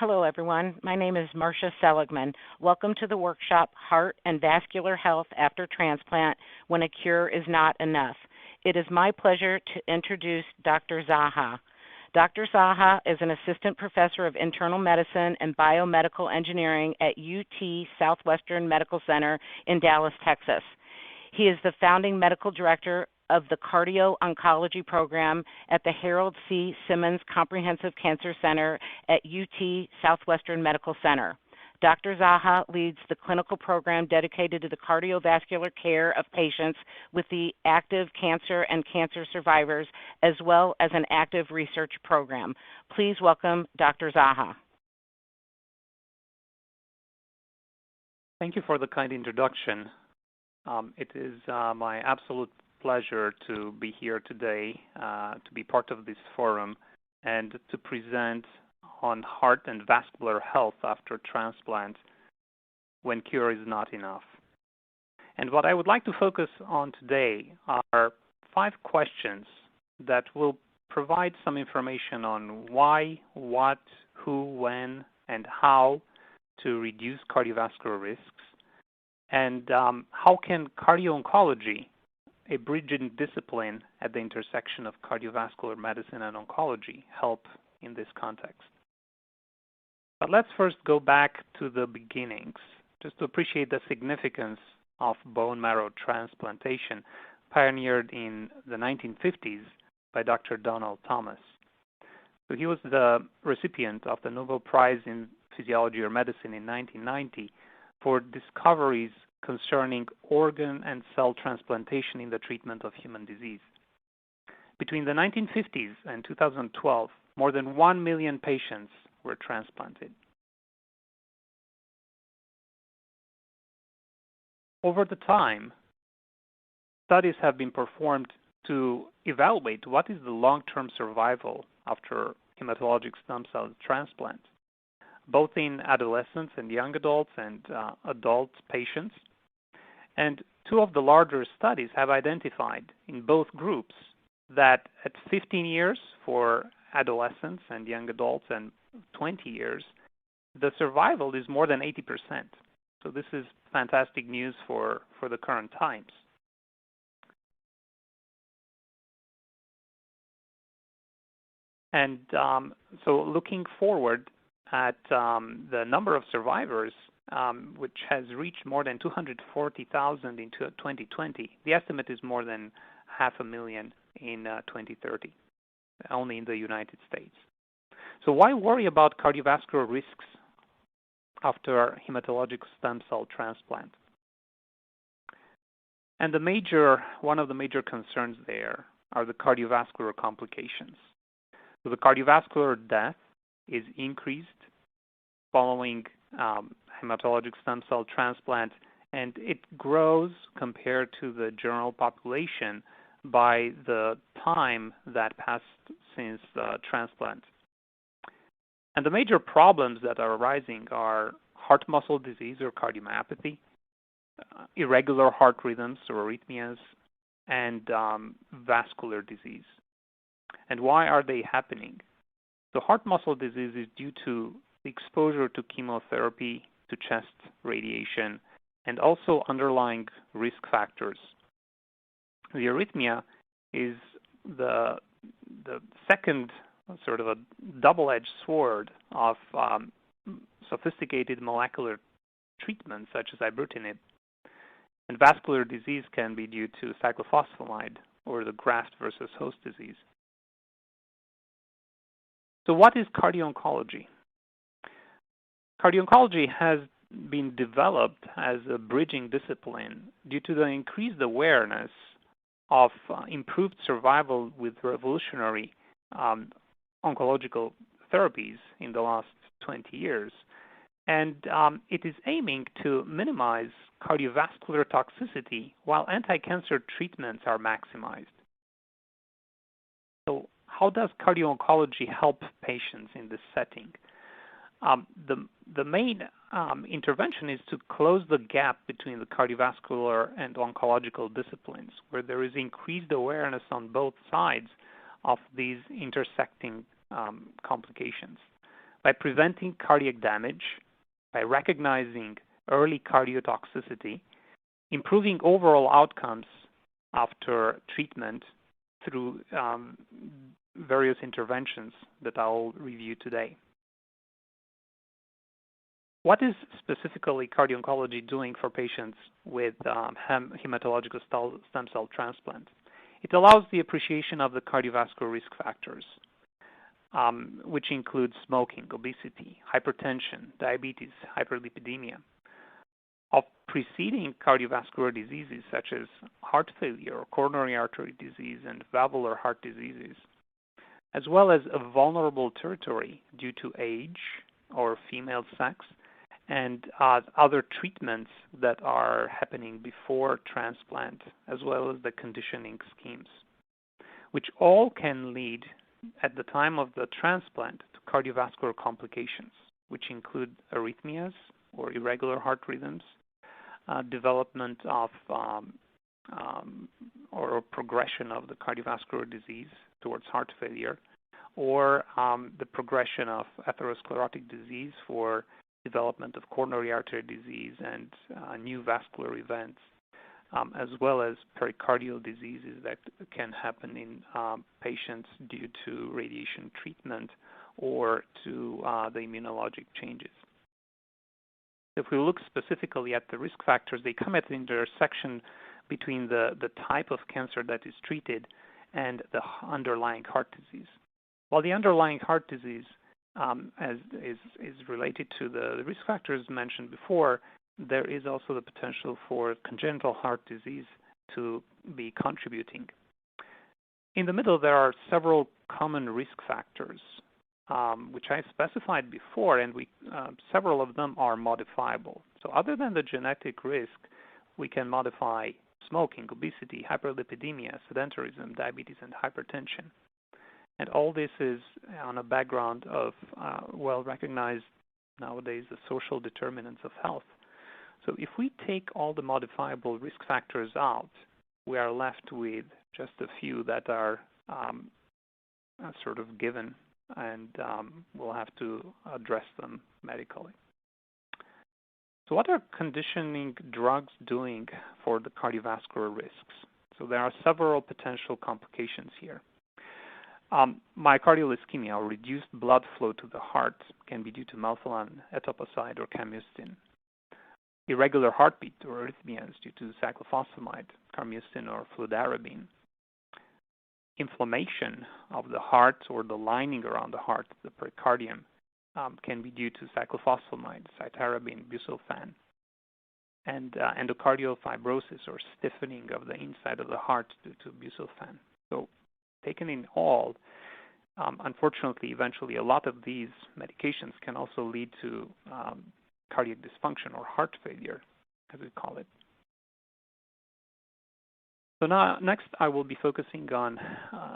Hello, everyone. My name is Marcia Seligman. Welcome to the workshop, Heart and Vascular Health After Transplant, When a Cure is Not Enough. It is my pleasure to introduce Dr. Zaha. Dr. Zaha is an assistant professor of internal medicine and biomedical engineering at UT Southwestern Medical Center in Dallas, Texas. He is the founding medical director of the Cardio-oncology program at the Harold C. Simmons Comprehensive Cancer Center at UT Southwestern Medical Center. Dr. Zaha leads the clinical program dedicated to the cardiovascular care of patients with the active cancer and cancer survivors, as well as an active research program. Please welcome Dr. Zaha. Thank you for the kind introduction. It is my absolute pleasure to be here today, to be part of this forum, and to present on heart and vascular health after transplant when cure is not enough. And what I would like to focus on today are 5 questions that will provide some information on why, what, who, when, and how to reduce cardiovascular risks, and how can cardio-oncology, a bridging discipline at the intersection of cardiovascular medicine and oncology, help in this context. But let's first go back to the beginnings, just to appreciate the significance of bone marrow transplantation, pioneered in the 1950s by Dr. Donald Thomas. So he was the recipient of the Nobel Prize in Physiology or Medicine in 1990 for discoveries concerning organ and cell transplantation in the treatment of human disease. Between the 1950s and 2012, more than 1 million patients were transplanted. Over the time, studies have been performed to evaluate what is the long-term survival after hematologic stem cell transplant, both in adolescents and young adults and adult patients. And 2 of the larger studies have identified in both groups that at 15 years for adolescents and young adults and 20 years, the survival is more than 80%. So this is fantastic news for the current times. And so looking forward at the number of survivors, which has reached more than 240,000 in 2020. The estimate is more than 500,000 in 2030, only in the United States. So why worry about cardiovascular risks after hematologic stem cell transplant? And one of the major concerns there are the cardiovascular complications. So the cardiovascular death is increased following hematologic stem cell transplant, and it grows compared to the general population by the time that passed since the transplant. And the major problems that are arising are heart muscle disease or cardiomyopathy, irregular heart rhythms or arrhythmias, and vascular disease. And why are they happening? So heart muscle disease is due to exposure to chemotherapy, to chest radiation, and also underlying risk factors. The arrhythmia is the second sort of a double-edged sword of sophisticated molecular treatments such as ibrutinib. And vascular disease can be due to cyclophosphamide or the graft versus host disease. So what is cardio-oncology? Cardio-oncology has been developed as a bridging discipline due to the increased awareness of improved survival with revolutionary oncological therapies in the last 20 years. And it is aiming to minimize cardiovascular toxicity while anti-cancer treatments are maximized. So how does cardio-oncology help patients in this setting? The main intervention is to close the gap between the cardiovascular and oncological disciplines, where there is increased awareness on both sides of these intersecting complications. by preventing cardiac damage, by recognizing early cardiotoxicity, improving overall outcomes after treatment through various interventions that I'll review today. What is specifically cardio-oncology doing for patients with hematological stem cell transplant? It allows the appreciation of the cardiovascular risk factors, which include smoking, obesity, hypertension, diabetes, hyperlipidemia, of preceding cardiovascular diseases such as heart failure or coronary artery disease and valvular heart diseases, as well as a vulnerable territory due to age or female sex and other treatments that are happening before transplant, as well as the conditioning schemes, which all can lead at the time of the transplant to cardiovascular complications, which include arrhythmias or irregular heart rhythms, development of or progression of the cardiovascular disease towards heart failure, or the progression of atherosclerotic disease for development of coronary artery disease and new vascular events, as well as pericardial diseases that can happen in patients due to radiation treatment or to the immunologic changes. If we look specifically at the risk factors, they come at the intersection between the type of cancer that is treated and the underlying heart disease. While the underlying heart disease is related to the risk factors mentioned before, there is also the potential for congenital heart disease to be contributing. In the middle, there are several common risk factors, which I specified before, and several of them are modifiable. So other than the genetic risk, we can modify smoking, obesity, hyperlipidemia, sedentarism, diabetes, and hypertension. And all this is on a background of well-recognized nowadays the social determinants of health. So if we take all the modifiable risk factors out, we are left with just a few that are sort of given, and we'll have to address them medically. So what are conditioning drugs doing for the cardiovascular risks? So there are several potential complications here. Myocardial ischemia, or reduced blood flow to the heart, can be due to melphalan, etoposide, or camustin. Irregular heartbeat or arrhythmias due to cyclophosphamide, carmustin, or fludarabine. Inflammation of the heart or the lining around the heart, the pericardium, can be due to cyclophosphamide, cytarabine, busulfan. And endocardial fibrosis or stiffening of the inside of the heart due to busulfan. So taken in all, unfortunately, eventually a lot of these medications can also lead to cardiac dysfunction or heart failure, as we call it. So now, next, I will be focusing on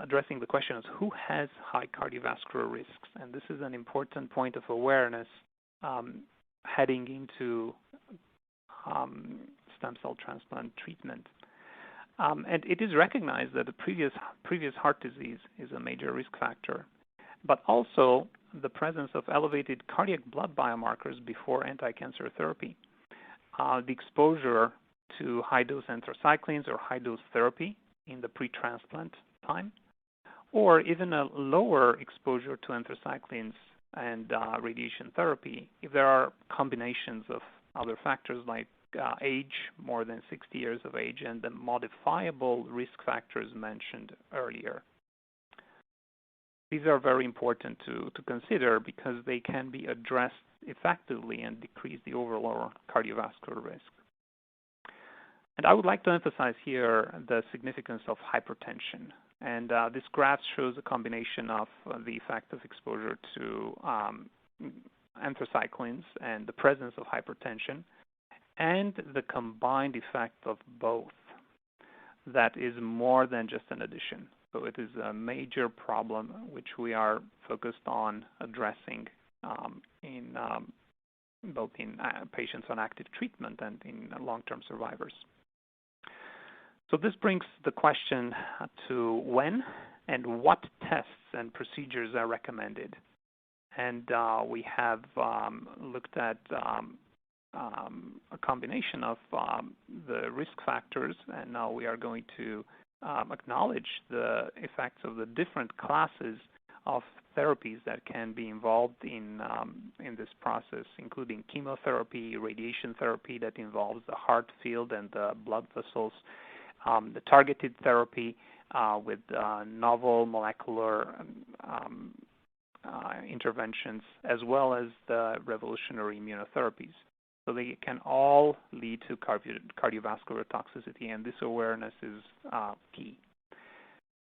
addressing the question of who has high cardiovascular risks, and this is an important point of awareness heading into stem cell transplant treatment. And it is recognized that the previous heart disease is a major risk factor, but also the presence of elevated cardiac blood biomarkers before anti-cancer therapy, the exposure to high-dose anthracyclines or high-dose therapy in the pre-transplant time, or even a lower exposure to anthracyclines and radiation therapy if there are combinations of other factors like age, more than 60 years of age, and the modifiable risk factors mentioned earlier. These are very important to consider because they can be addressed effectively and decrease the overall cardiovascular risk. And I would like to emphasize here the significance of hypertension. And this graph shows a combination of the effect of exposure to anthracyclines and the presence of hypertension, and the combined effect of both. That is more than just an addition. So it is a major problem which we are focused on addressing in both in patients on active treatment and in long-term survivors. So this brings the question to when and what tests and procedures are recommended. And we have looked at a combination of the risk factors, and now we are going to acknowledge the effects of the different classes of therapies that can be involved in this process, including chemotherapy, radiation therapy that involves the heart field and the blood vessels, the targeted therapy with novel molecular interventions, as well as the revolutionary immunotherapies. So they can all lead to cardiovascular toxicity, and this awareness is key.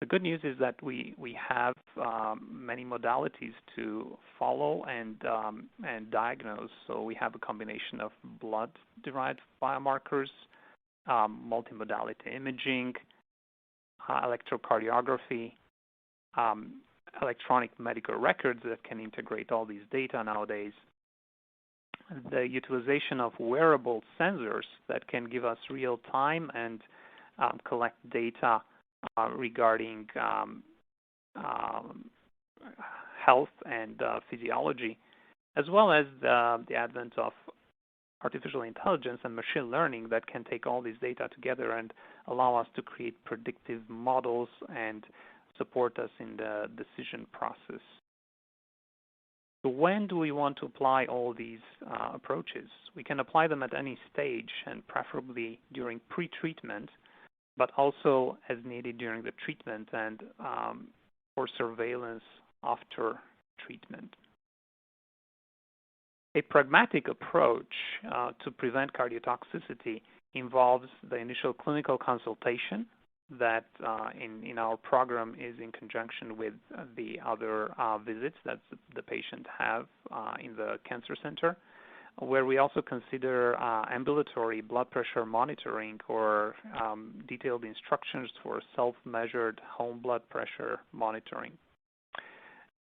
The good news is that we have many modalities to follow and diagnose. So we have a combination of blood-derived biomarkers, multimodality imaging, electrocardiography, electronic medical records that can integrate all these data nowadays, the utilization of wearable sensors that can give us real-time and collect data regarding health and physiology, as well as the advent of artificial intelligence and machine learning that can take all these data together and allow us to create predictive models and support us in the decision process. So when do we want to apply all these approaches? We can apply them at any stage, and preferably during pre-treatment, but also as needed during the treatment and for surveillance after treatment. A pragmatic approach to prevent cardiotoxicity involves the initial clinical consultation that in our program is in conjunction with the other visits that the patient have in the cancer center, where we also consider ambulatory blood pressure monitoring or detailed instructions for self-measured home blood pressure monitoring,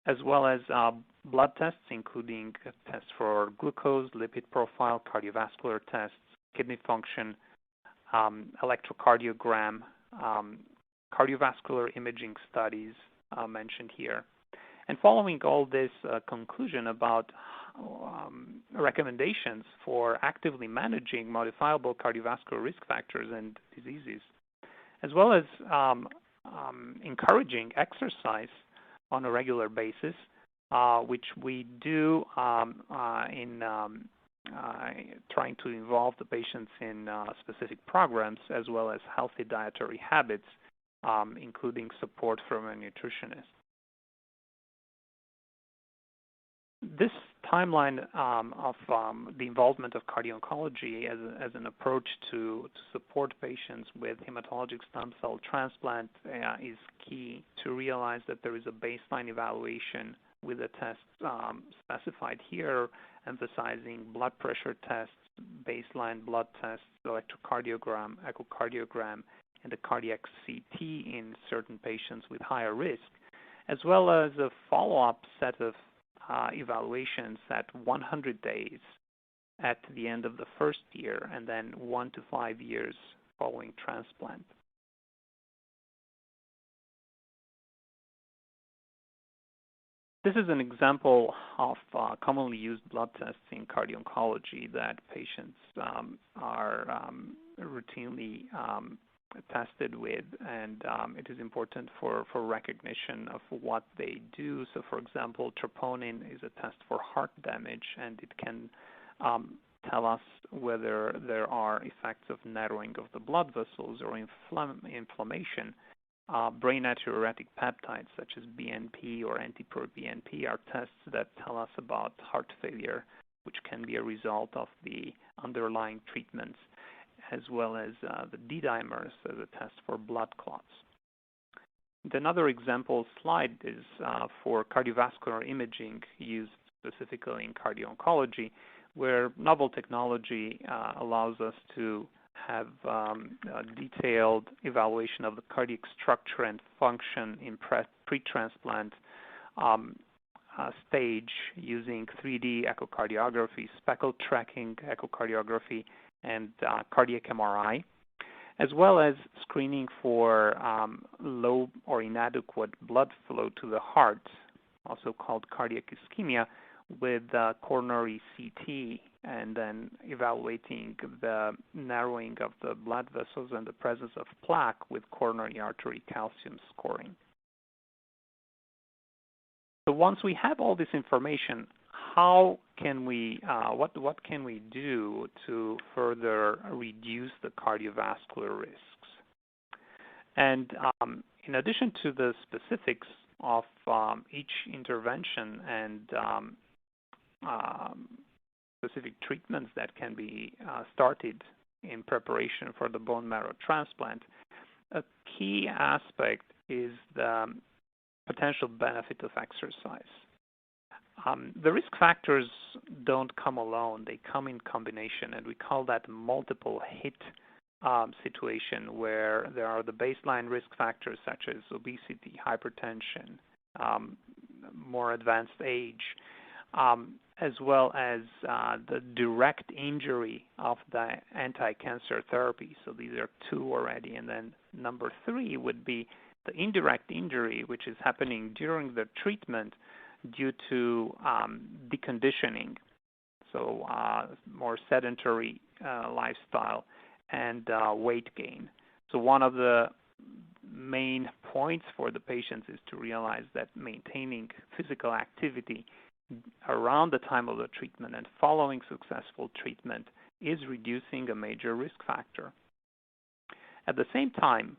as well as blood tests, including tests for glucose, lipid profile, cardiovascular tests, kidney function, electrocardiogram, cardiovascular imaging studies mentioned here. And following all this conclusion about recommendations for actively managing modifiable cardiovascular risk factors and diseases, as well as encouraging exercise on a regular basis, which we do in trying to involve the patients in specific programs, as well as healthy dietary habits, including support from a nutritionist. This timeline of the involvement of cardio-oncology as an approach to support patients with hematologic stem cell transplant is key to realize that there is a baseline evaluation with the tests specified here, emphasizing blood pressure tests, baseline blood tests, electrocardiogram, echocardiogram, and a cardiac CT in certain patients with higher risk, as well as a follow-up set of evaluations at 100 days at the end of the first year, and then 1 to 5 years following transplant. This is an example of commonly used blood tests in cardio-oncology that patients are routinely tested with, and it is important for recognition of what they do. So, for example, troponin is a test for heart damage, and it can tell us whether there are effects of narrowing of the blood vessels or inflammation. Brain natriuretic peptides such as BNP or NT-proBNP are tests that tell us about heart failure, which can be a result of the underlying treatments, as well as the D-dimers as a test for blood clots. Another example slide is for cardiovascular imaging used specifically in cardio-oncology, where novel technology allows us to have a detailed evaluation of the cardiac structure and function in pre-transplant stage using 3D echocardiography, speckle tracking echocardiography, and cardiac MRI, as well as screening for low or inadequate blood flow to the heart also called cardiac ischemia, with coronary CT, and then evaluating the narrowing of the blood vessels and the presence of plaque with coronary artery calcium scoring. So once we have all this information, how can we, what can we do to further reduce the cardiovascular risks? And in addition to the specifics of each intervention and specific treatments that can be started in preparation for the bone marrow transplant, a key aspect is the potential benefit of exercise. The risk factors don't come alone, they come in combination, and we call that multiple hit situation, where there are the baseline risk factors such as obesity, hypertension, more advanced age, as well as the direct injury of the anti-cancer therapy. So these are two already. And then number three would be the indirect injury, which is happening during the treatment due to deconditioning, so more sedentary lifestyle, and weight gain. So one of the main points for the patients is to realize that maintaining physical activity around the time of the treatment and following successful treatment is reducing a major risk factor. At the same time,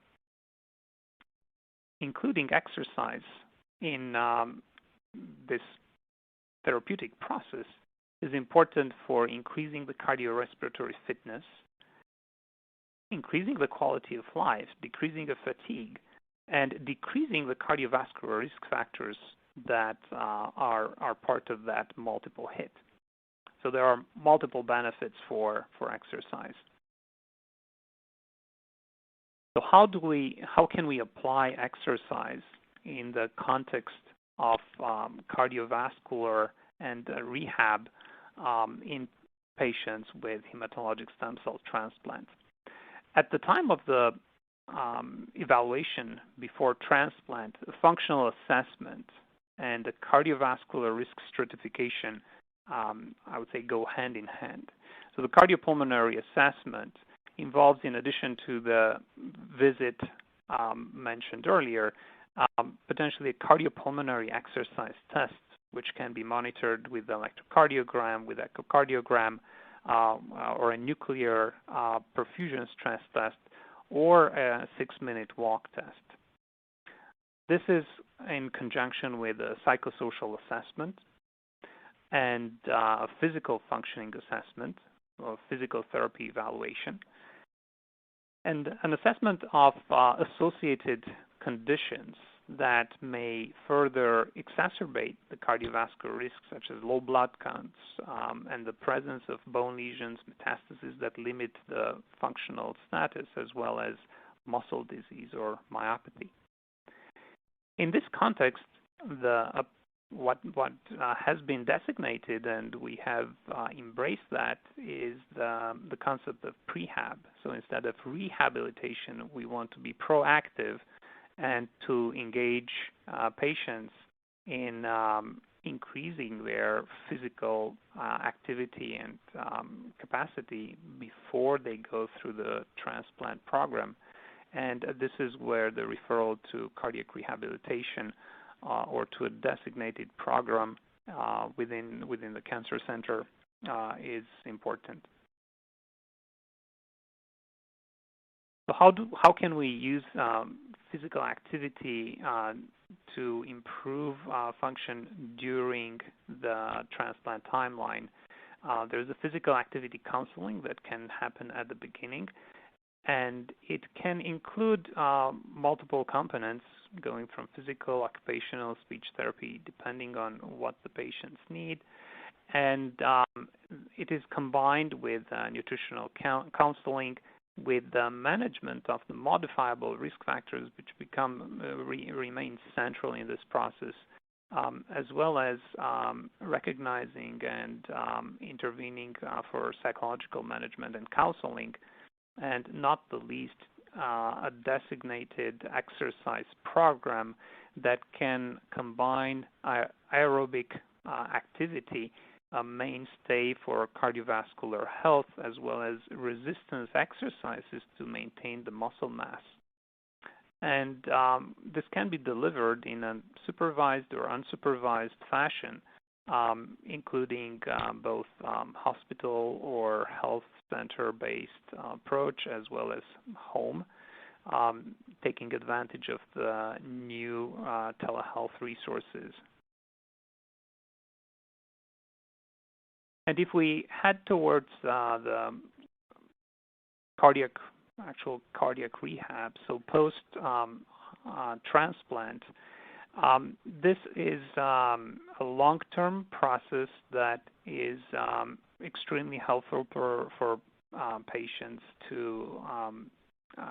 including exercise in this therapeutic process is important for increasing the cardiorespiratory fitness, increasing the quality of life, decreasing the fatigue, and decreasing the cardiovascular risk factors that are part of that multiple hit. So there are multiple benefits for exercise. So how can we apply exercise in the context of cardiovascular and rehab in patients with hematologic stem cell transplant? At the time of the evaluation before transplant, functional assessment and the cardiovascular risk stratification, I would say, go hand in hand. So the cardiopulmonary assessment involves, in addition to the visit mentioned earlier, potentially a cardiopulmonary exercise test, which can be monitored with electrocardiogram, with echocardiogram, or a nuclear perfusion stress test, or a 6-minute walk test. This is in conjunction with a psychosocial assessment and a physical functioning assessment, or physical therapy evaluation, and an assessment of associated conditions that may further exacerbate the cardiovascular risks, such as low blood counts and the presence of bone lesions, metastases that limit the functional status, as well as muscle disease or myopathy. In this context, what has been designated, and we have embraced that, is the concept of prehab. So instead of rehabilitation, we want to be proactive and to engage patients in increasing their physical activity and capacity before they go through the transplant program. And this is where the referral to cardiac rehabilitation or to a designated program within the cancer center is important. So how can we use physical activity to improve function during the transplant timeline? There's a physical activity counseling that can happen at the beginning, and it can include multiple components, going from physical, occupational, speech therapy, depending on what the patients need. And it is combined with nutritional counseling, with the management of the modifiable risk factors, which remain central in this process, as well as recognizing and intervening for psychological management and counseling, and not the least, a designated exercise program that can combine aerobic activity, a mainstay for cardiovascular health, as well as resistance exercises to maintain the muscle mass. And this can be delivered in a supervised or unsupervised fashion, including both hospital or health center-based approach, as well as home, taking advantage of the new telehealth resources. And if we head towards the actual cardiac rehab, so post transplant, this is a long-term process that is extremely helpful for patients to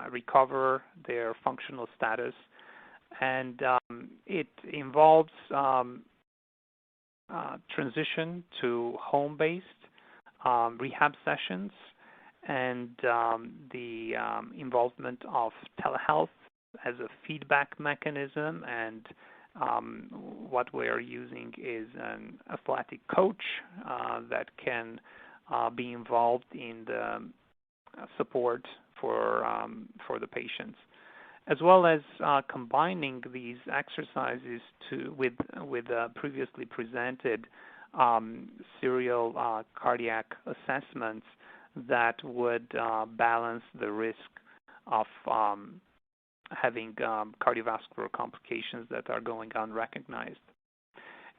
recover their functional status, and it involves transition to home-based rehab sessions and the involvement of telehealth as a feedback mechanism. And what we are using is an athletic coach that can be involved in the support for the patients, as well as combining these exercises with previously presented serial cardiac assessments that would balance the risk of having cardiovascular complications that are going unrecognized.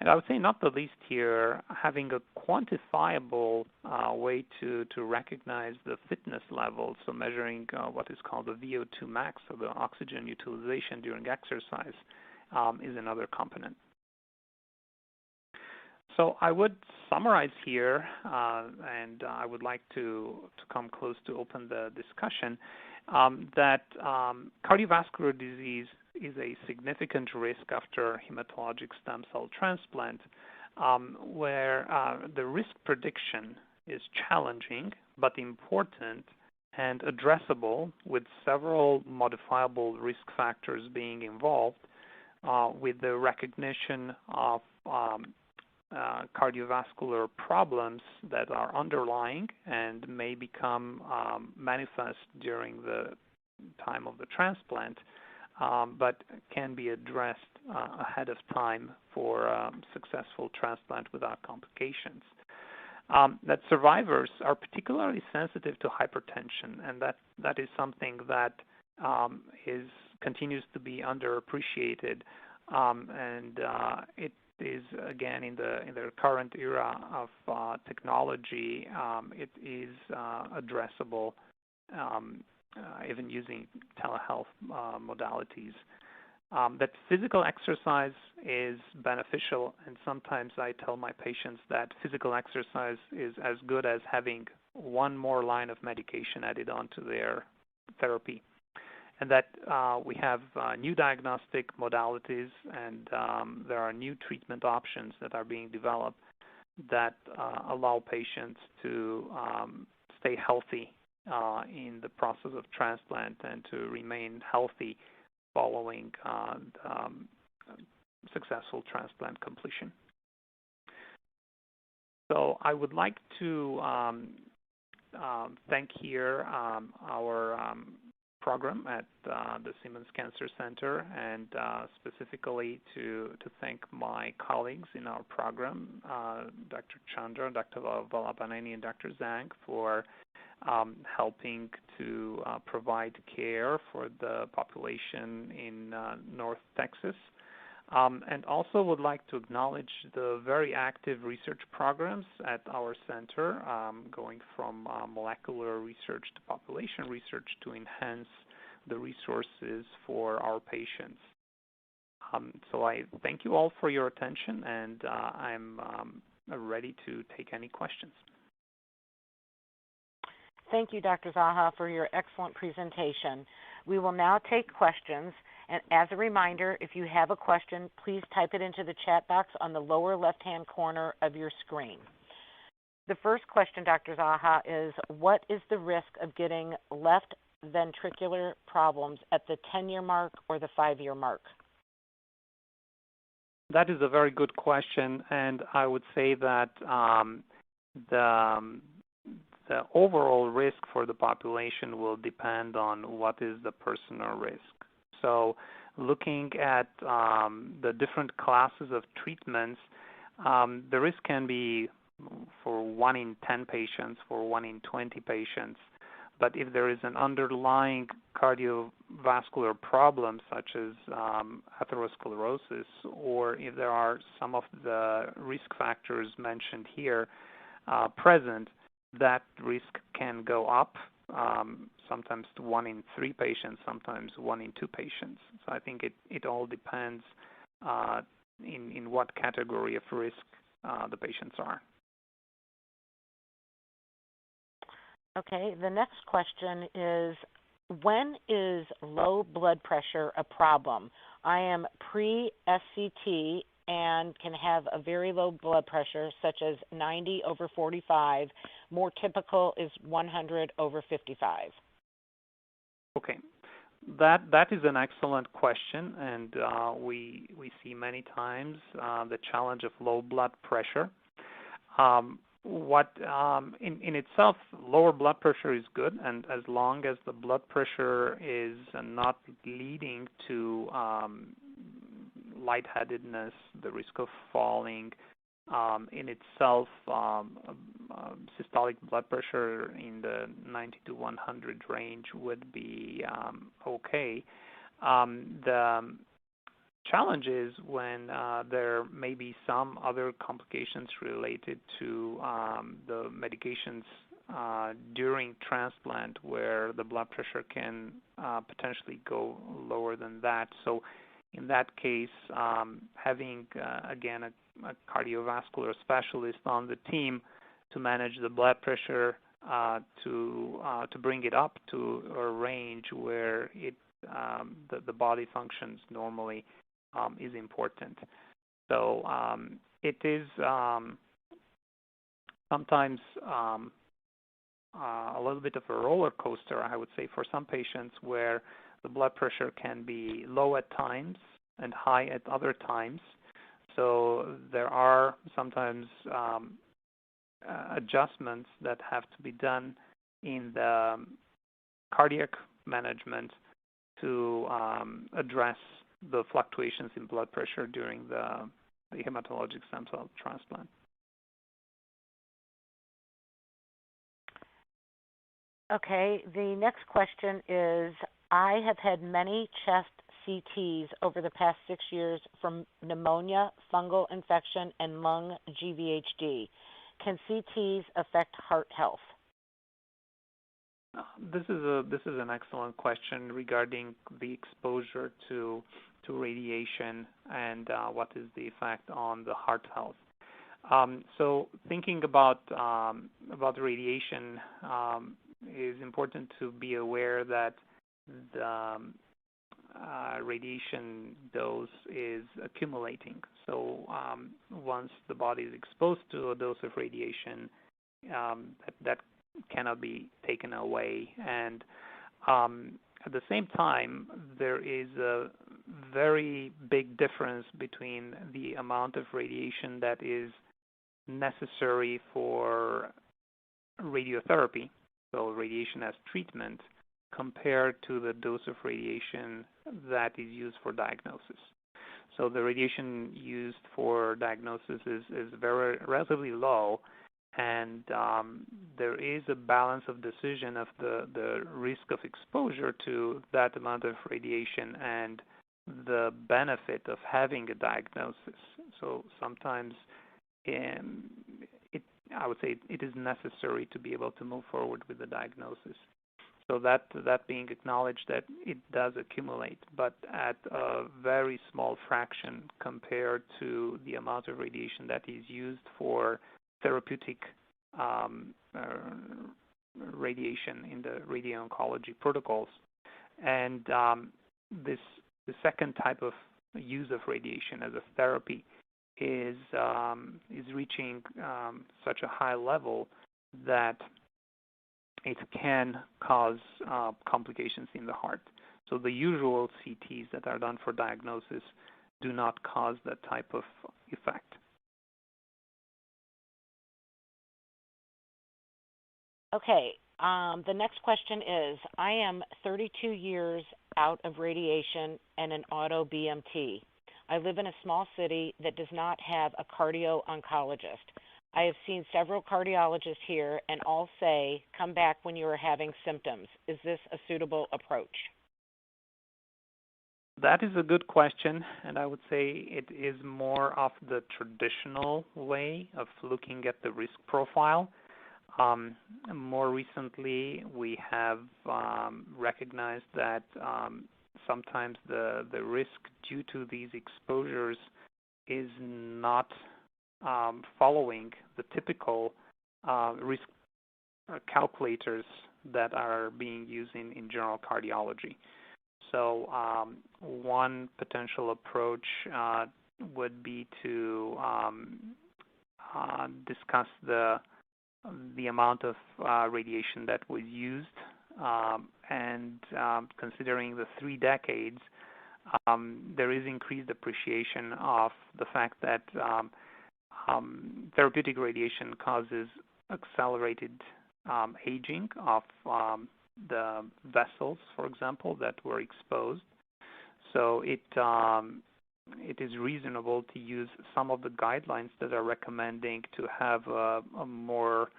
And I would say not the least here, having a quantifiable way to recognize the fitness level, so measuring what is called the VO2 max, so the oxygen utilization during exercise, is another component. So I would summarize here, and I would like to come close to open the discussion, that cardiovascular disease is a significant risk after hematologic stem cell transplant, where the risk prediction is challenging but important and addressable, with several modifiable risk factors being involved, with the recognition of cardiovascular problems that are underlying and may become manifest during the time of the transplant, but can be addressed ahead of time for successful transplant without complications. That survivors are particularly sensitive to hypertension, and that is something that continues to be underappreciated, and it is, again, in the current era of technology, it is addressable even using telehealth modalities. That physical exercise is beneficial, and sometimes I tell my patients that physical exercise is as good as having one more line of medication added onto their therapy. And that we have new diagnostic modalities, and there are new treatment options that are being developed that allow patients to stay healthy in the process of transplant and to remain healthy following successful transplant completion. So I would like to thank here our program at the Simmons Cancer Center, and specifically to thank my colleagues in our program, Dr. Chandra, Dr. Valapaneni, and Dr. Zhang, for helping to provide care for the population in North Texas. And also would like to acknowledge the very active research programs at our center, going from molecular research to population research to enhance the resources for our patients. So I thank you all for your attention, and I'm ready to take any questions. Thank you, Dr. Zaha, for your excellent presentation. We will now take questions. And as a reminder, if you have a question, please type it into the chat box on the lower left-hand corner of your screen. The first question, Dr. Zaha, is what is the risk of getting left ventricular problems at the 10-year mark or the 5-year mark? That is a very good question, and I would say that the overall risk for the population will depend on what is the personal risk. So looking at the different classes of treatments, the risk can be for 1 in 10 patients, for 1 in 20 patients. But if there is an underlying cardiovascular problem such as atherosclerosis, or if there are some of the risk factors mentioned here present, that risk can go up, sometimes to 1 in 3 patients, sometimes 1 in 2 patients. So I think it all depends in what category of risk the patients are. Okay, the next question is, when is low blood pressure a problem? I am pre-SCT and can have a very low blood pressure, such as 90/45. More typical is 100/55. Okay, that is an excellent question, and we see many times the challenge of low blood pressure. In itself, lower blood pressure is good, and as long as the blood pressure is not leading to lightheadedness, the risk of falling, in itself, systolic blood pressure in the 90 to 100 range would be okay. The challenge is when there may be some other complications related to the medications during transplant, where the blood pressure can potentially go lower than that. So in that case, having, again, a cardiovascular specialist on the team to manage the blood pressure to bring it up to a range where the body functions normally is important. So it is sometimes a little bit of a roller coaster, I would say, for some patients, where the blood pressure can be low at times and high at other times. So there are sometimes adjustments that have to be done in the cardiac management to address the fluctuations in blood pressure during the hematologic stem cell transplant. Okay, the next question is, I have had many chest CTs over the past 6 years from pneumonia, fungal infection, and lung GVHD. Can CTs affect heart health? This is an excellent question regarding the exposure to radiation and what is the effect on the heart health. So thinking about radiation, is important to be aware that the radiation dose is accumulating. So once the body is exposed to a dose of radiation, that cannot be taken away. And at the same time, there is a very big difference between the amount of radiation that is necessary for radiotherapy, so radiation as treatment, compared to the dose of radiation that is used for diagnosis. So the radiation used for diagnosis is very relatively low, and there is a balance of decision of the risk of exposure to that amount of radiation and the benefit of having a diagnosis. So sometimes I would say it is necessary to be able to move forward with the diagnosis. So that being acknowledged, that it does accumulate, but at a very small fraction compared to the amount of radiation that is used for therapeutic radiation in the radio-oncology protocols. And the second type of use of radiation as a therapy is reaching such a high level that it can cause complications in the heart. So the usual CTs that are done for diagnosis do not cause that type of effect. Okay, the next question is, I am 32 years out of radiation and an auto BMT. I live in a small city that does not have a cardio-oncologist. I have seen several cardiologists here, and all say, come back when you are having symptoms. Is this a suitable approach? That is a good question, and I would say it is more of the traditional way of looking at the risk profile. More recently, we have recognized that sometimes the risk due to these exposures is not following the typical risk calculators that are being used in general cardiology. So one potential approach would be to discuss the amount of radiation that was used, and considering the 3 decades, there is increased appreciation of the fact that therapeutic radiation causes accelerated aging of the vessels, for example, that were exposed. So it is reasonable to use some of the guidelines that are recommending to have a more,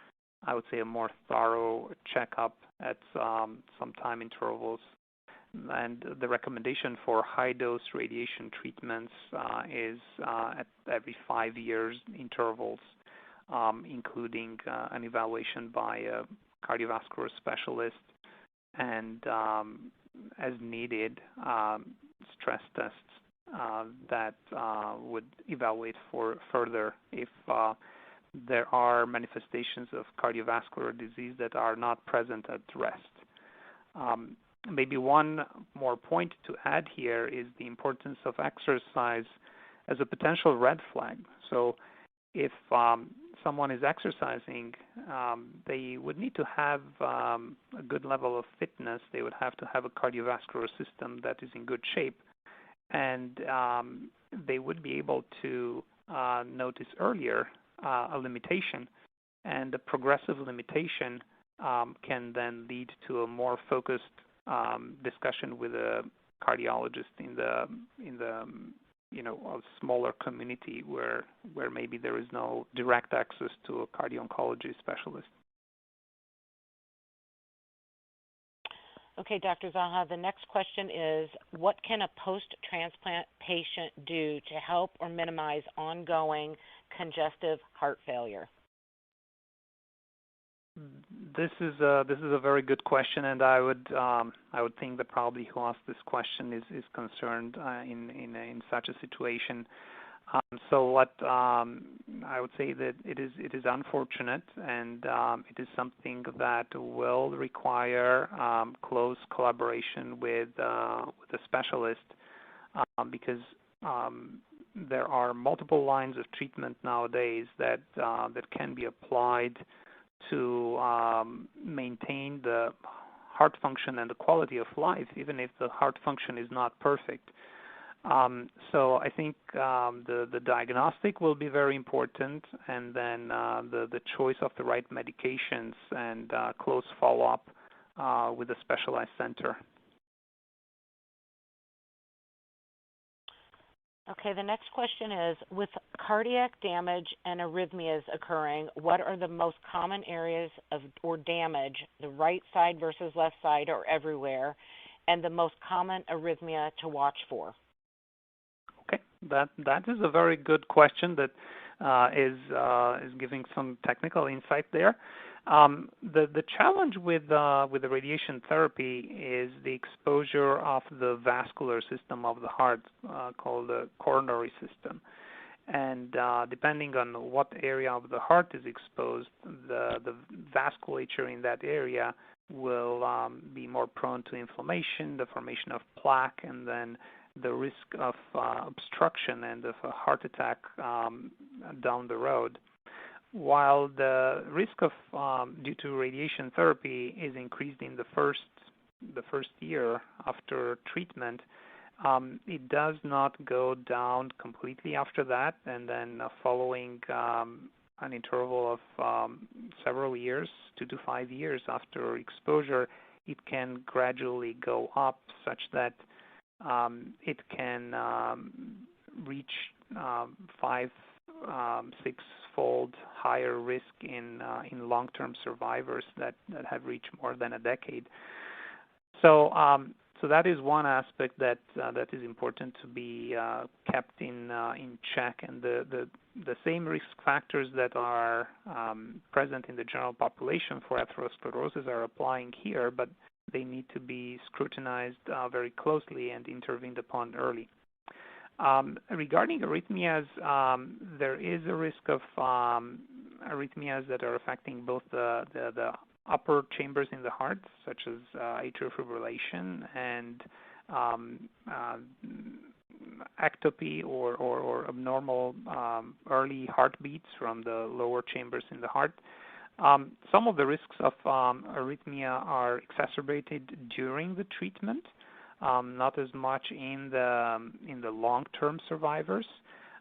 I would say, a more thorough checkup at some time intervals. And the recommendation for high-dose radiation treatments is at every 5 years intervals, including an evaluation by a cardiovascular specialist and, as needed, stress tests that would evaluate for further if there are manifestations of cardiovascular disease that are not present at rest. Maybe one more point to add here is the importance of exercise as a potential red flag. So if someone is exercising, they would need to have a good level of fitness. They would have to have a cardiovascular system that is in good shape. And they would be able to notice earlier a limitation, and the progressive limitation can then lead to a more focused discussion with a cardiologist in the a smaller community where maybe there is no direct access to a cardio-oncology specialist. Okay, Dr. Zaha, the next question is, what can a post-transplant patient do to help or minimize ongoing congestive heart failure? This is a very good question, and I would think that probably who asked this question is concerned in such a situation. So what I would say that it is unfortunate, and it is something that will require close collaboration with a specialist, because there are multiple lines of treatment nowadays that can be applied to maintain the heart function and the quality of life, even if the heart function is not perfect. So I think the diagnostic will be very important, and then the choice of the right medications and close follow-up with a specialized center. Okay, the next question is, with cardiac damage and arrhythmias occurring, what are the most common areas or damage, the right side versus left side or everywhere, and the most common arrhythmia to watch for? Okay, that is a very good question that is giving some technical insight there. The challenge with the radiation therapy is the exposure of the vascular system of the heart, called the coronary system. And depending on what area of the heart is exposed, the vasculature in that area will be more prone to inflammation, the formation of plaque, and then the risk of obstruction and of a heart attack down the road. While the risk of due to radiation therapy is increased in the first year after treatment, It does not go down completely after that, and then following an interval of several years, 2 to 5 years after exposure, it can gradually go up such that it can reach 5, 6-fold higher risk in long-term survivors that have reached more than a decade. So that is one aspect that is important to be kept in check, and the same risk factors that are present in the general population for atherosclerosis are applying here, but they need to be scrutinized very closely and intervened upon early. Regarding arrhythmias, there is a risk of arrhythmias that are affecting both the upper chambers in the heart, such as atrial fibrillation and ectopy or abnormal early heartbeats from the lower chambers in the heart. Some of the risks of arrhythmia are exacerbated during the treatment, not as much in the long-term survivors.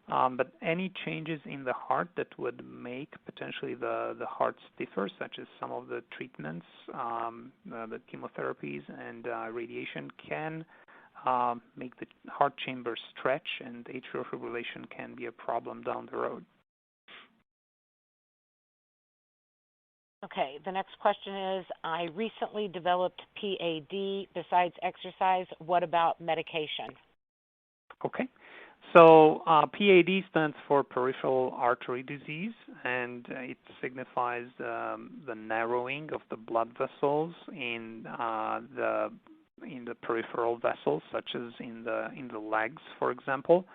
But any changes in the heart that would make potentially the heart stiffer, such as some of the treatments, the chemotherapies and radiation, can make the heart chamber stretch, and atrial fibrillation can be a problem down the road. Okay, the next question is, I recently developed PAD. Besides exercise, what about medication? Okay. So PAD stands for peripheral artery disease, and it signifies the narrowing of the blood vessels in the peripheral vessels, such as in the legs, for example,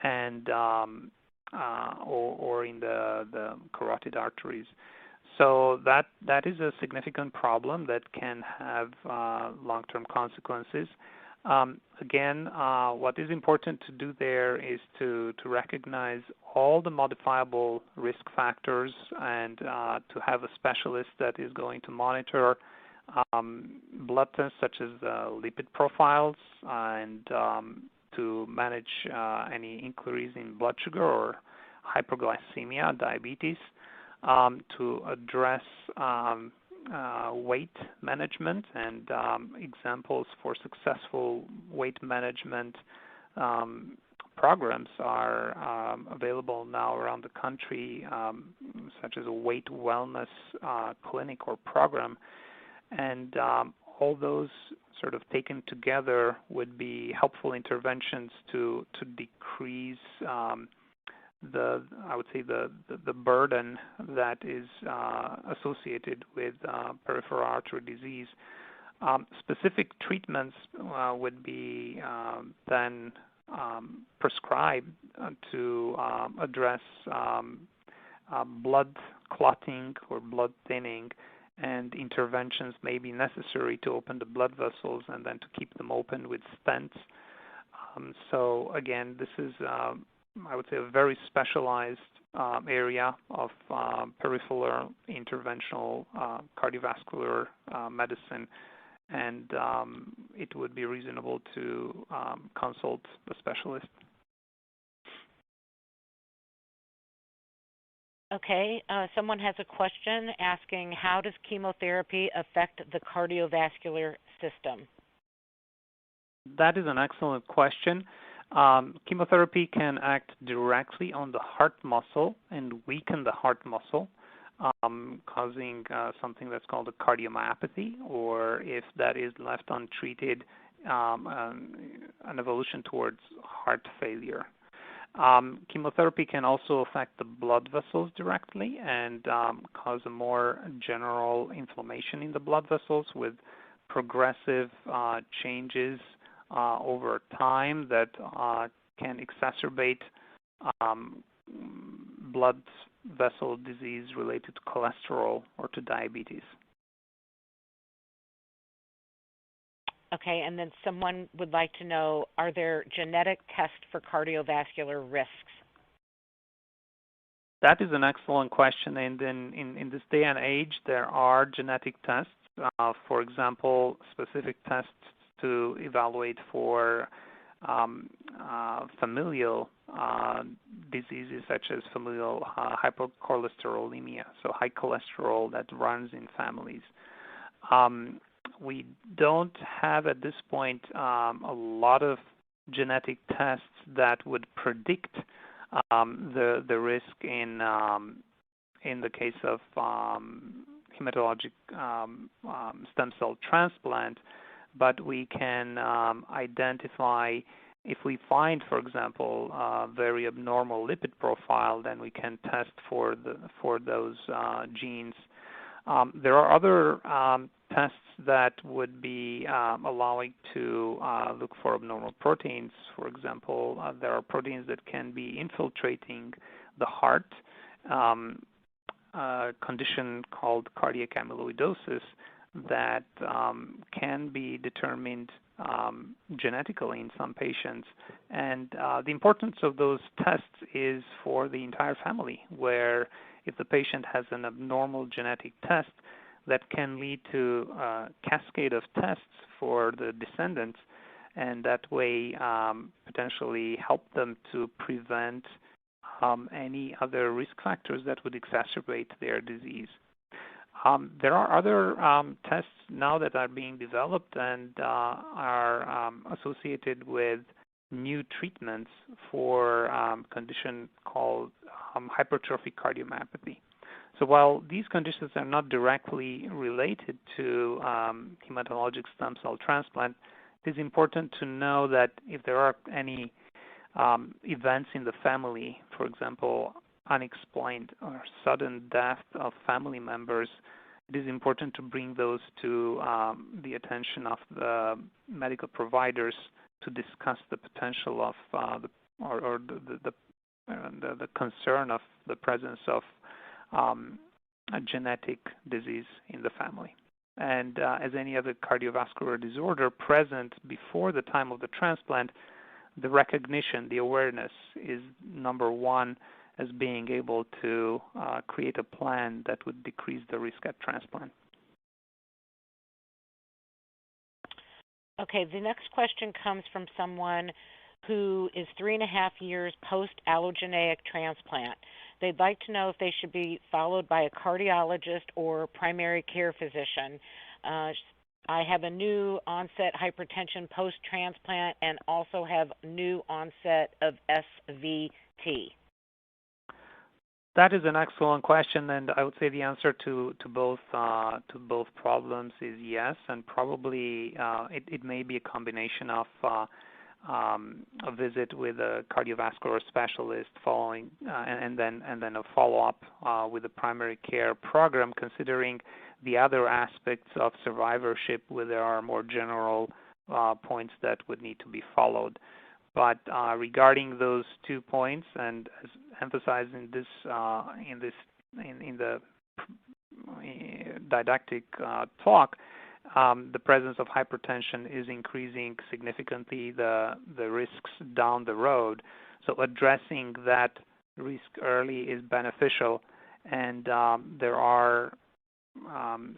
and or in the carotid arteries. So that is a significant problem that can have long-term consequences. Again, what is important to do there is to recognize all the modifiable risk factors and to have a specialist that is going to monitor blood tests such as lipid profiles and to manage any inquiries in blood sugar or hyperglycemia, diabetes, to address weight management, and examples for successful weight management programs are available now around the country, such as a weight wellness clinic or program, and all those sort of taken together would be helpful interventions to decrease I would say the burden that is associated with peripheral artery disease. Specific treatments would be then prescribed to address blood clotting or blood thinning, and interventions may be necessary to open the blood vessels and then to keep them open with stents. So again, this is I would say a very specialized area of peripheral interventional cardiovascular medicine, and it would be reasonable to consult a specialist. Okay, someone has a question asking, how does chemotherapy affect the cardiovascular system? That is an excellent question. Chemotherapy can act directly on the heart muscle and weaken the heart muscle, causing something that's called a cardiomyopathy, or if that is left untreated, an evolution towards heart failure. Chemotherapy can also affect the blood vessels directly and cause a more general inflammation in the blood vessels with progressive changes over time that can exacerbate blood vessel disease related to cholesterol or to diabetes. Okay, and then someone would like to know, are there genetic tests for cardiovascular risks? That is an excellent question, and in this day and age, there are genetic tests. For example, specific tests to evaluate for familial diseases such as familial hypercholesterolemia, so high cholesterol that runs in families. We don't have at this point a lot of genetic tests that would predict the risk in the case of hematologic stem cell transplant, but we can identify if we find, for example, a very abnormal lipid profile, then we can test for those genes. There are other tests that would be allowing to look for abnormal proteins. For example, there are proteins that can be infiltrating the heart, a condition called cardiac amyloidosis that can be determined genetically in some patients. And the importance of those tests is for the entire family, where if the patient has an abnormal genetic test, that can lead to a cascade of tests for the descendants, and that way potentially help them to prevent any other risk factors that would exacerbate their disease. There are other tests now that are being developed and are associated with new treatments for a condition called hypertrophic cardiomyopathy. So while these conditions are not directly related to hematologic stem cell transplant, it is important to know that if there are any events in the family, for example, unexplained or sudden death of family members, it is important to bring those to the attention of the medical providers to discuss the potential of the concern of the presence of a genetic disease in the family. And as any other cardiovascular disorder present before the time of the transplant, the recognition, the awareness is number one as being able to create a plan that would decrease the risk at transplant. Okay, the next question comes from someone who is 3.5 years post-allogeneic transplant. They'd like to know if they should be followed by a cardiologist or primary care physician. I have a new onset hypertension post-transplant and also have new onset of SVT. That is an excellent question, and I would say the answer to both problems is yes, and probably it may be a combination of a visit with a cardiovascular specialist following, and then a follow-up with a primary care program, considering the other aspects of survivorship where there are more general points that would need to be followed. But regarding those 2 points, and as emphasized in the didactic talk, the presence of hypertension is increasing significantly the risks down the road. So addressing that risk early is beneficial, and there are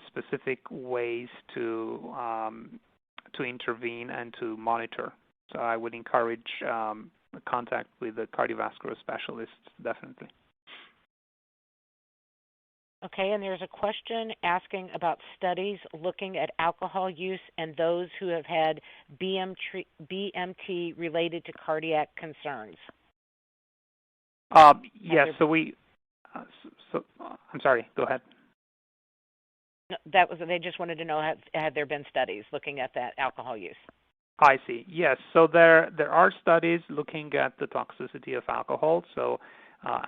specific ways to intervene and to monitor. So I would encourage contact with a cardiovascular specialist, definitely. Okay, and there's a question asking about studies looking at alcohol use and those who have had BMT related to cardiac concerns. Yes, I'm sorry, go ahead. No, they just wanted to know, have there been studies looking at that alcohol use? I see. Yes. So there are studies looking at the toxicity of alcohol. So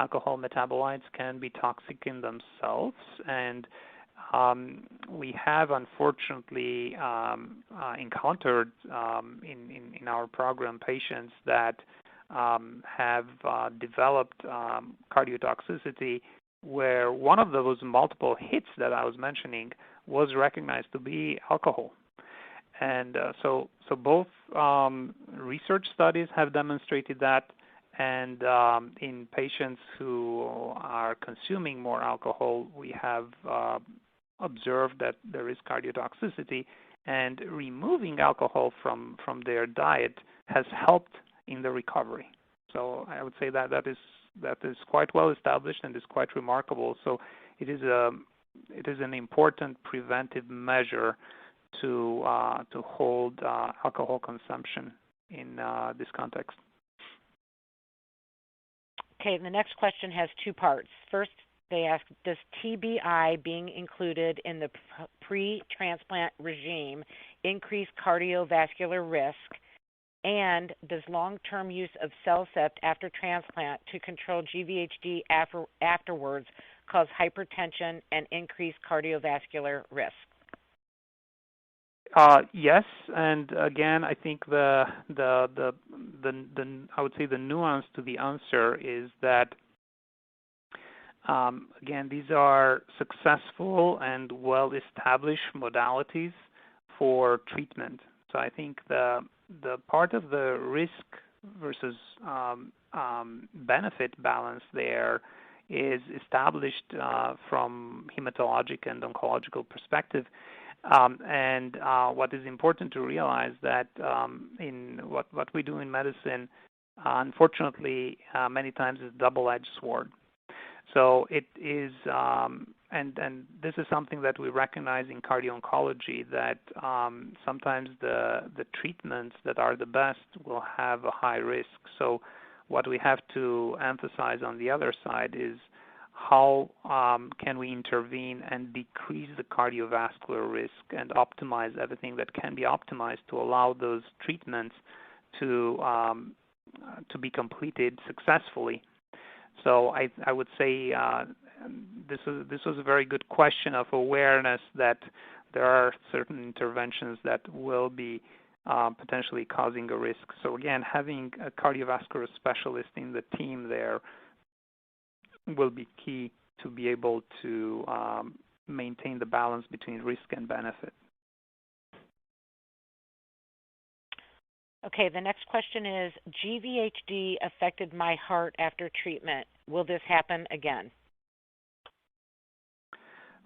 alcohol metabolites can be toxic in themselves, and we have unfortunately encountered in our program patients that have developed cardiotoxicity, where one of those multiple hits that I was mentioning was recognized to be alcohol. And so both research studies have demonstrated that, and in patients who are consuming more alcohol, we have observed that there is cardiotoxicity, and removing alcohol from their diet has helped in the recovery. So I would say that that is quite well established and is quite remarkable. So it is an important preventive measure to hold alcohol consumption in this context. Okay, the next question has two parts. First, they ask, does TBI being included in the pre-transplant regime increase cardiovascular risk? And does long-term use of CellCept after transplant to control GVHD afterwards cause hypertension and increase cardiovascular risk? Yes, and again, I think the I would say the nuance to the answer is that again, these are successful and well-established modalities for treatment. So I think the part of the risk versus benefit balance there is established from hematologic and oncological perspective. And what is important to realize that in what we do in medicine, unfortunately, many times is a double-edged sword. So it is, and this is something that we recognize in cardio-oncology, that sometimes the treatments that are the best will have a high risk. So what we have to emphasize on the other side is how can we intervene and decrease the cardiovascular risk and optimize everything that can be optimized to allow those treatments to be completed successfully. So I would say this was a very good question of awareness that there are certain interventions that will be potentially causing a risk. So again, having a cardiovascular specialist in the team there will be key to be able to maintain the balance between risk and benefit. Okay, the next question is, GVHD affected my heart after treatment. Will this happen again?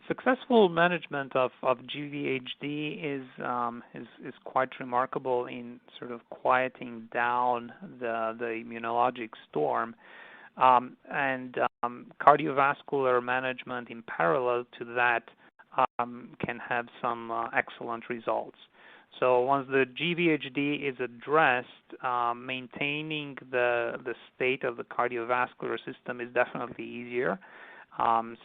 Successful management of GVHD is quite remarkable in sort of quieting down the immunologic storm. And cardiovascular management in parallel to that can have some excellent results. So once the GVHD is addressed, maintaining the state of the cardiovascular system is definitely easier.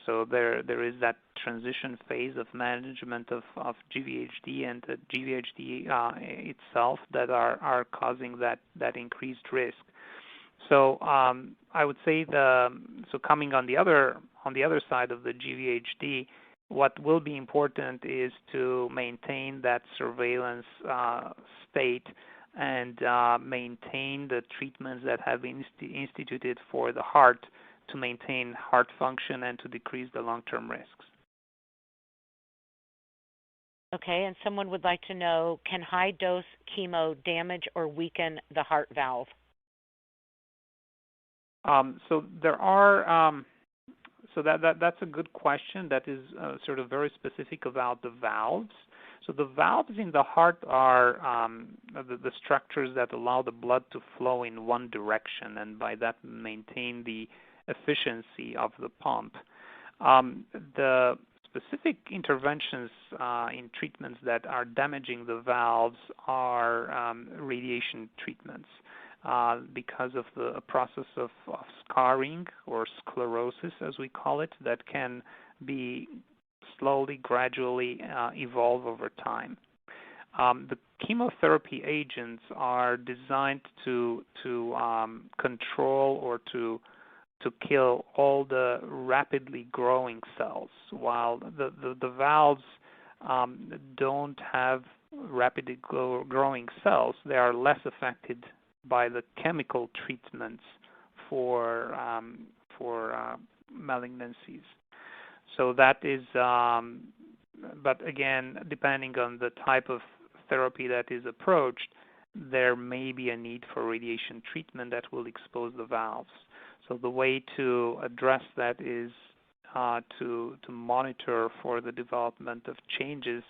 So there is that transition phase of management of GVHD and the GVHD itself that are causing that increased risk. So I would say so coming on the other side of the GVHD, what will be important is to maintain that surveillance state and maintain the treatments that have been instituted for the heart to maintain heart function and to decrease the long-term risks. Okay, and someone would like to know, can high-dose chemo damage or weaken the heart valve? So there are. So that's a good question. That is sort of very specific about the valves. So the valves in the heart are the structures that allow the blood to flow in one direction, and by that maintain the efficiency of the pump. The specific interventions in treatments that are damaging the valves are radiation treatments. Because of the process of scarring or sclerosis, as we call it, that can be slowly, gradually evolve over time. The chemotherapy agents are designed to control or to kill all the rapidly growing cells, while the valves don't have rapidly growing cells. They are less affected by the chemical treatments for malignancies. So that is, but again, depending on the type of therapy that is approached, there may be a need for radiation treatment that will expose the valves. So the way to address that is to monitor for the development of changes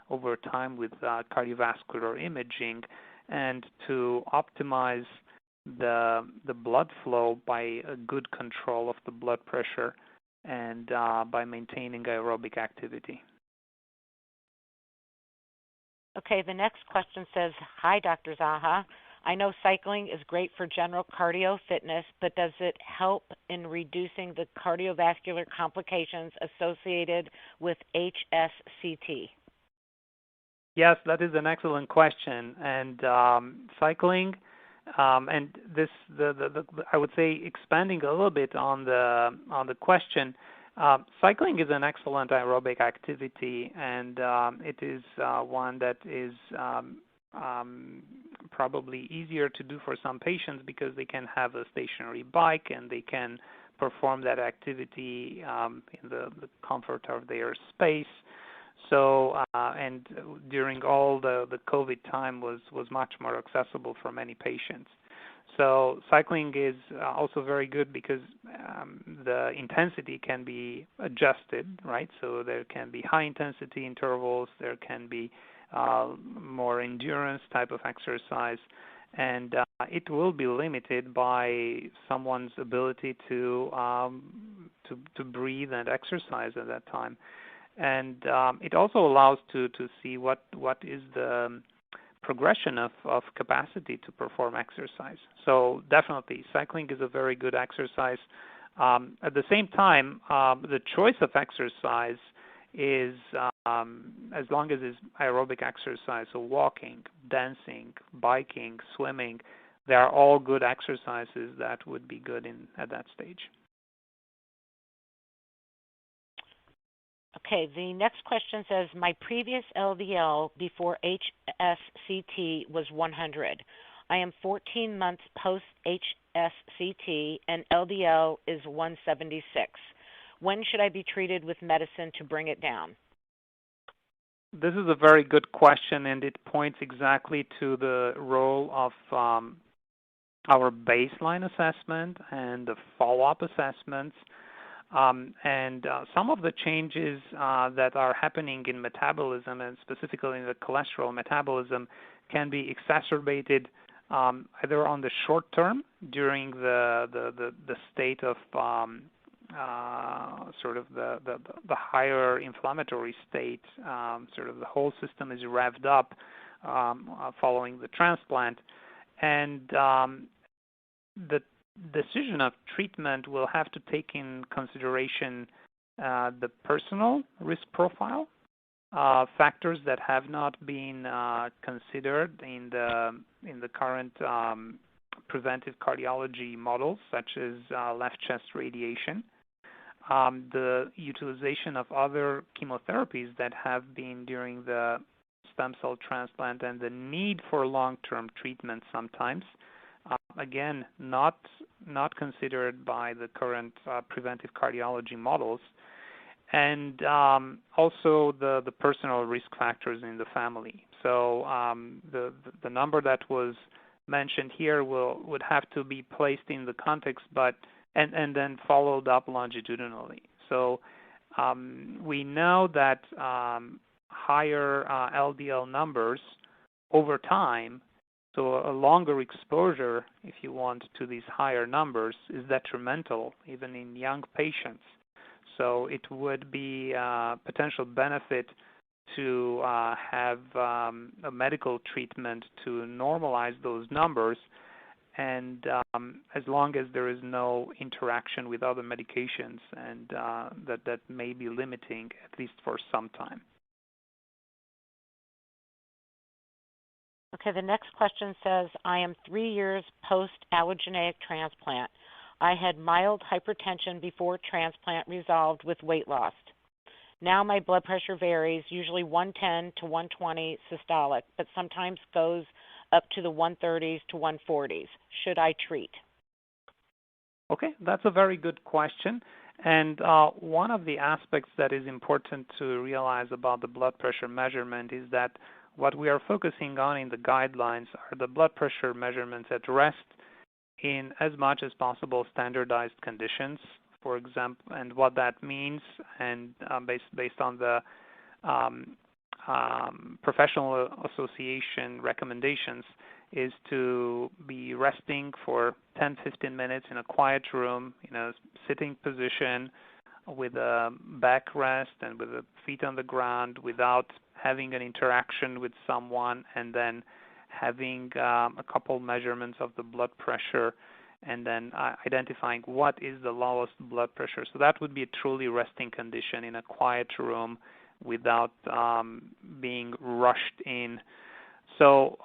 over time with cardiovascular imaging, and to optimize the blood flow by a good control of the blood pressure and by maintaining aerobic activity. Okay, the next question says, hi, Dr. Zaha. I know cycling is great for general cardio fitness, but does it help in reducing the cardiovascular complications associated with HSCT? Yes, that is an excellent question. And cycling, and this, I would say, expanding a little bit on the question. Cycling is an excellent aerobic activity, and it is one that is probably easier to do for some patients because they can have a stationary bike and they can perform that activity in the comfort of their space. So, and during all the COVID time was much more accessible for many patients. So cycling is also very good because the intensity can be adjusted, right? So there can be high intensity intervals, there can be more endurance type of exercise, and it will be limited by someone's ability to breathe and exercise at that time. And it also allows to see what is the progression of capacity to perform exercise. So definitely, cycling is a very good exercise. At the same time, the choice of exercise is as long as it's aerobic exercise, so walking, dancing, biking, swimming, they are all good exercises that would be good at that stage. Okay, the next question says, my previous LDL before HSCT was 100. I am 14 months post-HSCT and LDL is 176. When should I be treated with medicine to bring it down? This is a very good question, and it points exactly to the role of our baseline assessment and the follow-up assessments. And some of the changes that are happening in metabolism, and specifically in the cholesterol metabolism, can be exacerbated either on the short term during the state of sort of the higher inflammatory state, sort of the whole system is revved up following the transplant, and the decision of treatment will have to take in consideration the personal risk profile, factors that have not been considered in the current preventive cardiology models, such as left chest radiation, the utilization of other chemotherapies that have been during the stem cell transplant, and the need for long-term treatment sometimes. Again, not considered by the current preventive cardiology models, and also the personal risk factors in the family. So the number that was mentioned here would have to be placed in the context, and then followed up longitudinally. So we know that higher LDL numbers over time, so a longer exposure, if you want, to these higher numbers is detrimental, even in young patients. So it would be a potential benefit to have a medical treatment to normalize those numbers, and as long as there is no interaction with other medications, and that may be limiting, at least for some time. Okay, the next question says, I am 3 years post-allogeneic transplant. I had mild hypertension before transplant resolved with weight loss. Now my blood pressure varies, usually 110 to 120 systolic, but sometimes goes up to the 130s to 140s. Should I treat? Okay, that's a very good question. And one of the aspects that is important to realize about the blood pressure measurement is that what we are focusing on in the guidelines are the blood pressure measurements at rest in as much as possible standardized conditions, for example, and what that means, and based on the professional association recommendations is to be resting for 10-15 minutes in a quiet room in a sitting position with a backrest and with the feet on the ground without having an interaction with someone, and then having a couple measurements of the blood pressure, and then identifying what is the lowest blood pressure. So that would be a truly resting condition in a quiet room without being rushed in. So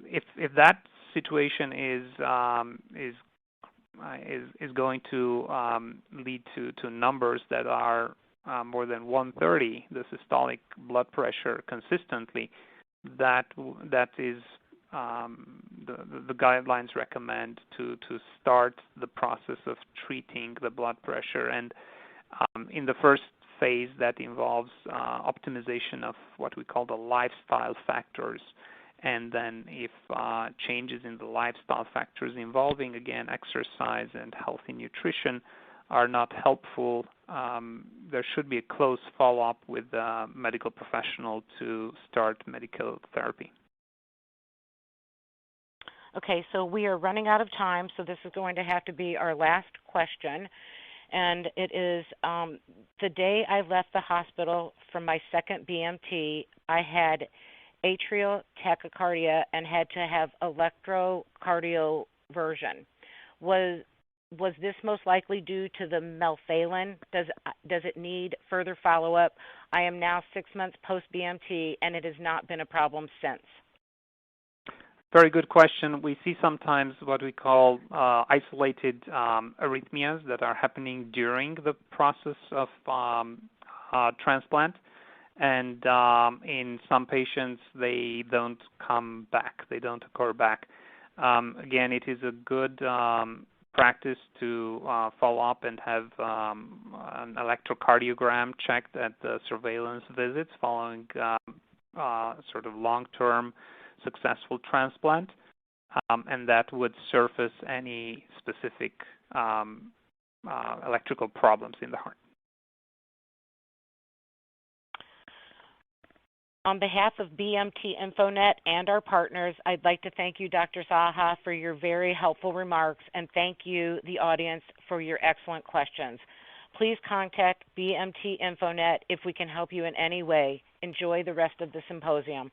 if that situation is going to lead to numbers that are more than 130, the systolic blood pressure consistently, that is the guidelines recommend to start the process of treating the blood pressure. And in the first phase, that involves optimization of what we call the lifestyle factors. And then if changes in the lifestyle factors involving, again, exercise and healthy nutrition are not helpful, there should be a close follow-up with a medical professional to start medical therapy. Okay, so we are running out of time, so this is going to have to be our last question. And it is, the day I left the hospital from my second BMT, I had atrial tachycardia and had to have electrocardioversion. Was this most likely due to the melphalan? Does it need further follow-up? I am now 6 months post-BMT, and it has not been a problem since. Very good question. We see sometimes what we call isolated arrhythmias that are happening during the process of transplant. And in some patients, they don't come back. They don't occur back. Again, it is a good practice to follow up and have an electrocardiogram checked at the surveillance visits following sort of long-term successful transplant, and that would surface any specific electrical problems in the heart. On behalf of BMT InfoNet and our partners, I'd like to thank you, Dr. Zaha, for your very helpful remarks, and thank you, the audience, for your excellent questions. Please contact BMT InfoNet if we can help you in any way. Enjoy the rest of the symposium.